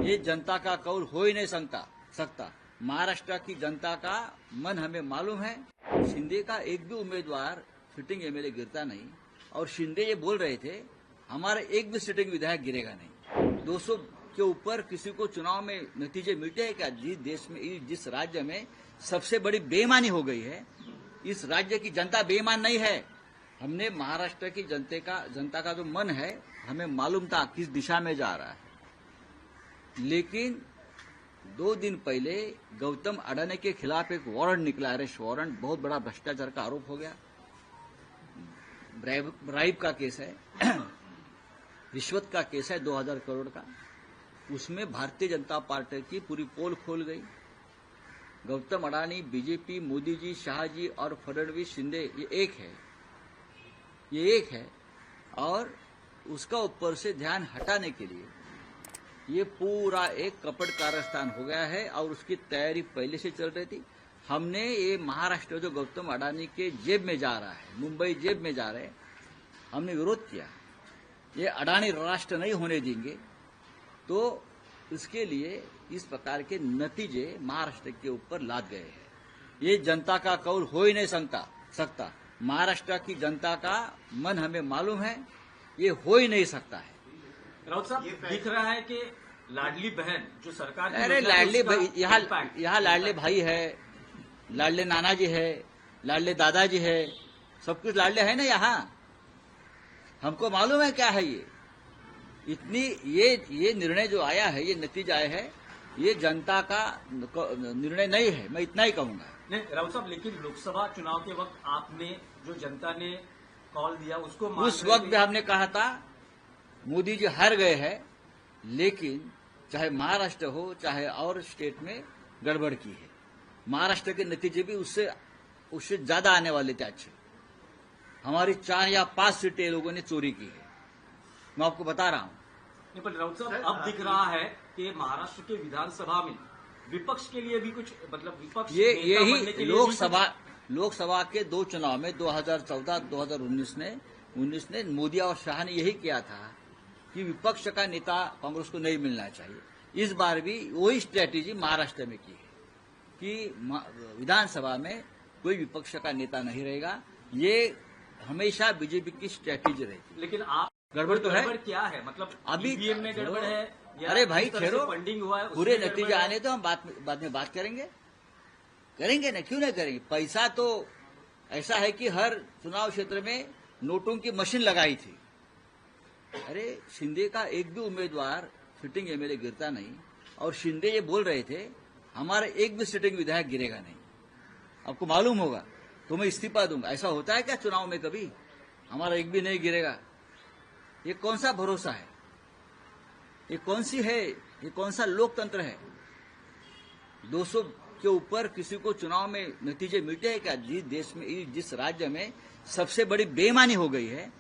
ये जनता का कौल हो ही नहीं सकता। महाराष्ट्र की जनता का मन हमें मालूम है। शिंदे का एक भी उम्मीदवार सिटिंग एमएलए गिरता नहीं, और शिंदे ये बोल रहे थे हमारा एक भी सिटिंग विधायक गिरेगा नहीं। 200 के ऊपर किसी को चुनाव में नतीजे मिलते हैं क्या? जिस देश में, जिस राज्य में सबसे बड़ी बेईमानी हो गई है, इस राज्य की जनता बेईमान नहीं है। हमने महाराष्ट्र की जनता का जो मन है, हमें मालूम था किस दिशा में जा रहा है। लेकिन 2 दिन पहले गौतम अडानी के खिलाफ एक वारंट निकला, अरेस्ट वारंट। बहुत बड़ा भ्रष्टाचार का आरोप हो गया, ब्राइब का केस है, रिश्वत का केस है 2000 करोड़ का। उसमें भारतीय जनता पार्टी की पूरी पोल खोल गई। गौतम अडानी, बीजेपी, मोदी जी, शाह जी और फडणवीस, शिंदे, ये एक है। और उसका ऊपर से ध्यान हटाने के लिए ये पूरा एक कपट कारस्थान हो गया है, और उसकी तैयारी पहले से चल रही थी। हमने ये महाराष्ट्र जो गौतम अडानी के जेब में जा रहा है, मुंबई जेब में जा रहे हैं, हमने विरोध किया। ये अडानी राष्ट्र नहीं होने देंगे। तो इसके लिए इस प्रकार के नतीजे महाराष्ट्र के ऊपर लाद गए हैं। ये जनता का कौल हो ही नहीं सकता। महाराष्ट्र की जनता का मन हमें मालूम है, ये हो ही नहीं सकता है। राउत साहब, दिख रहा है कि लाडली बहन जो सरकार, अरे लाडली भाई, यहाँ लाडले भाई है, लाडले नाना जी है, लाडले दादाजी है, सब कुछ लाडले है ना यहाँ। हमको मालूम है क्या है ये। ये निर्णय जो आया है, ये नतीजा आया है, ये जनता का निर्णय नहीं है, मैं इतना ही कहूंगा। नहीं राउत साहब, लेकिन लोकसभा चुनाव के वक्त आपने जो जनता ने कॉल दिया उसको उस वक्त भी हमने कहा था मोदी जी हार गए हैं, लेकिन चाहे महाराष्ट्र हो चाहे और स्टेट में गड़बड़ की है। महाराष्ट्र के नतीजे भी उससे ज्यादा आने वाले थे अच्छे। हमारी 4 या 5 सीटें लोगों ने चोरी की है, मैं आपको बता रहा हूं। नहीं, पर राउत साहब, अब दिख रहा है कि महाराष्ट्र के विधानसभा में विपक्ष के लिए भी कुछ, मतलब विपक्ष यही लोकसभा के 2 चुनाव में 2014, 2019 में मोदी और शाह ने यही किया था कि विपक्ष का नेता कांग्रेस को नहीं मिलना चाहिए। इस बार भी वही स्ट्रेटेजी महाराष्ट्र में की है कि विधानसभा में कोई विपक्ष का नेता नहीं रहेगा। ये हमेशा बीजेपी की स्ट्रेटेजी रहेगी। लेकिन आप गड़बड़ तो है, क्या है, मतलब अभी ईवीएम में गड़बड़ है या अरे भाई ठहरो, फंडिंग हुआ है, पूरे नतीजे आने तो हम बाद में बात करेंगे ना, क्यों नहीं करेंगे। पैसा तो ऐसा है कि हर चुनाव क्षेत्र में नोटों की मशीन लगाई थी। अरे शिंदे का एक भी उम्मीदवार सिटिंग एमएलए गिरता नहीं, और शिंदे ये बोल रहे थे हमारा एक भी सिटिंग विधायक गिरेगा नहीं। आपको मालूम होगा तो मैं इस्तीफा दूंगा। ऐसा होता है क्या चुनाव में कभी? हमारा एक भी नहीं गिरेगा। ये कौन सा भरोसा है? ये कौन सा लोकतंत्र है? 200 के ऊपर किसी को चुनाव में नतीजे मिलते हैं क्या? जिस देश में, जिस राज्य में सबसे बड़ी बेईमानी हो गई है,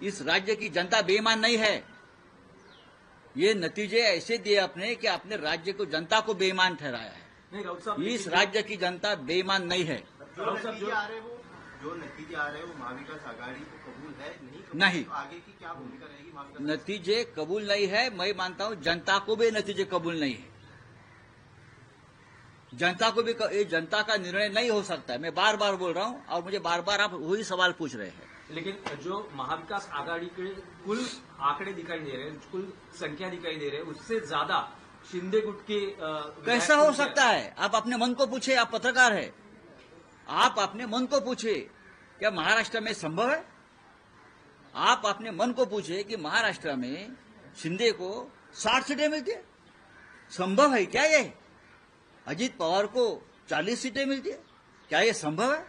इस राज्य की जनता बेईमान नहीं है। ये नतीजे ऐसे दिए आपने कि आपने राज्य को, जनता को बेईमान ठहराया है। नहीं राउत साहब, इस राज्य की जनता बेईमान नहीं है। जो नतीजे आ रहे हैं वो महाविकास आघाड़ी को कबूल है नहीं। तो आगे की क्या भूमिका रहेगी महाविकास? नतीजे कबूल नहीं है, मैं मानता हूं जनता को भी नतीजे कबूल नहीं है। जनता को भी, ये जनता का निर्णय नहीं हो सकता है। मैं बार बार बोल रहा हूं, और मुझे बार बार आप वही सवाल पूछ रहे हैं। लेकिन जो महाविकास आघाड़ी के कुल आंकड़े दिखाई दे रहे हैं, कुल संख्या दिखाई दे रहे हैं, उससे ज्यादा शिंदे गुट के कैसा हो सकता है? आप अपने मन को पूछे, आप पत्रकार है, आप अपने मन को पूछे क्या महाराष्ट्र में संभव है? आप अपने मन को पूछे कि महाराष्ट्र में शिंदे को 60 सीटें मिलती है, संभव है क्या ये? अजीत पवार को 40 सीटें मिलती है, क्या ये संभव है?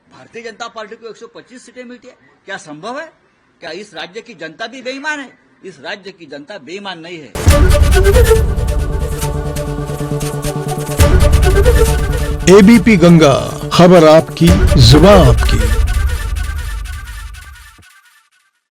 भारतीय जनता पार्टी को 125 सीटें मिलती है, क्या संभव है? क्या इस राज्य की जनता भी बेईमान है? इस राज्य की जनता बेईमान नहीं है। एबीपी गंगा, खबर आपकी, जुबान आपकी।